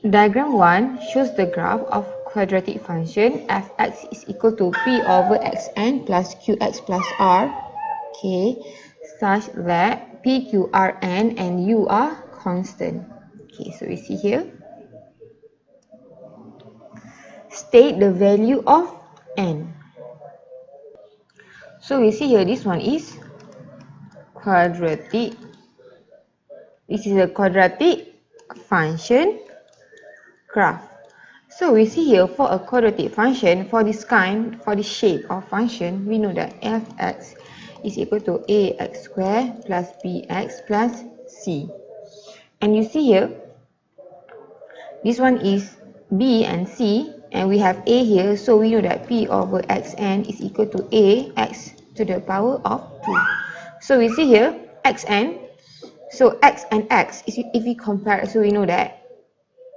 Diagram 1 shows the graph of quadratic function f(x) is equal to p over xn plus qx plus r, okay, such that p, q, r, n and u are constant. Okay, so we see here. State the value of n. So we see here, this one is quadratic. This is a quadratic function graph. So we see here, for a quadratic function, for this shape of function, we know that f(x) is equal to ax squared plus bx plus c. And you see here, this one is b and c, and we have a here, so we know that p over xn is equal to ax to the power of 2. So we see here, xn, so x and x, if we compare, so we know that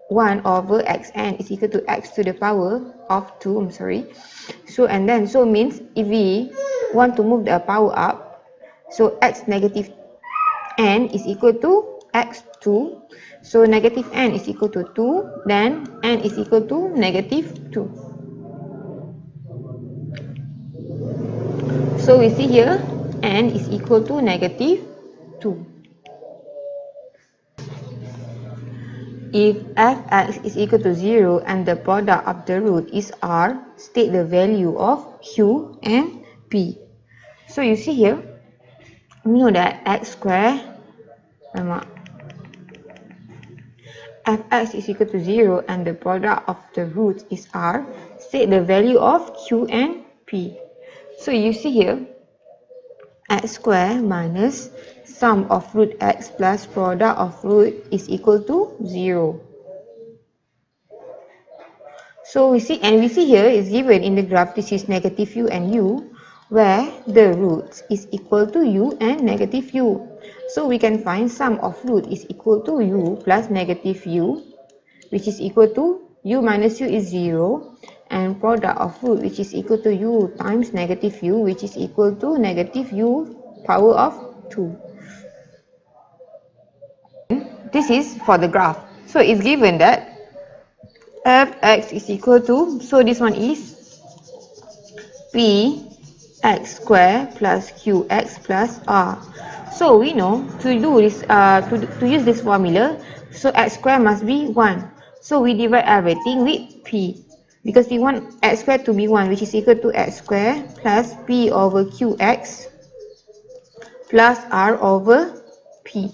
1 over xn is equal to x to the power of 2, So and then, so means if we want to move the power up, so x negative n is equal to x2. So negative n is equal to 2, then n is equal to negative 2. So we see here, n is equal to negative 2. If f(x) is equal to 0 and the product of the root is r, state the value of q and p. So you see here, we know that x squared, f(x) is equal to 0 and the product of the root is r, state the value of q and p. So you see here, x squared minus sum of root x plus product of root is equal to 0. So we see here is given in the graph, this is negative u and u, where the roots is equal to u and negative u. So we can find sum of root is equal to u plus negative u, which is equal to u minus u is 0, and product of root which is equal to u times negative u, which is equal to negative u power of 2. This is for the graph. So it's given that f(x) is equal to, so this one is p x squared plus qx plus r. So we know to do this, to use this formula, so x squared must be 1. So we divide everything with p, because we want x squared to be 1, which is equal to x squared plus p over qx plus r over p.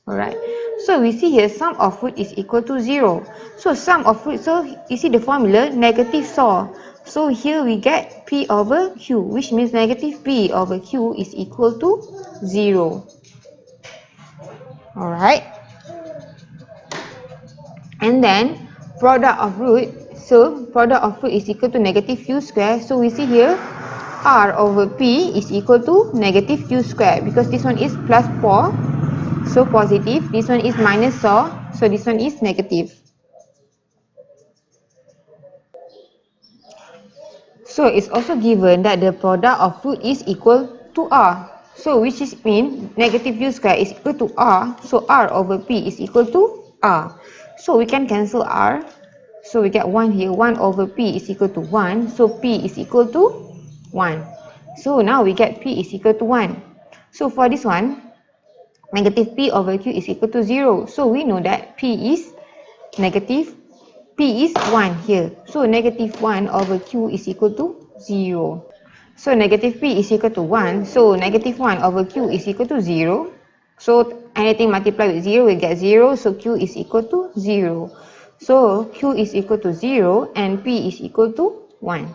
Alright. So we see here, sum of root is equal to 0. So sum of root, so you see the formula, negative saw. So here we get p over q, which means negative p over q is equal to 0. Alright. And then product of root, so product of root is equal to negative q squared. So we see here, r over p is equal to negative q squared, because this one is plus 4. So positive, this one is minus saw, so this one is negative. So it's also given that the product of root is equal to r. So which is mean negative u square is equal to r, so r over p is equal to r. So we can cancel r. So we get 1 here, 1 over p is equal to 1, so p is equal to 1. So now we get p is equal to 1. So for this one, negative p over q is equal to 0. So we know that p is negative, p is 1 here. So negative 1 over q is equal to 0. So negative p is equal to 1. So negative 1 over q is equal to 0. So anything multiplied with 0 will get 0. So q is equal to 0. So q is equal to 0 and p is equal to 1.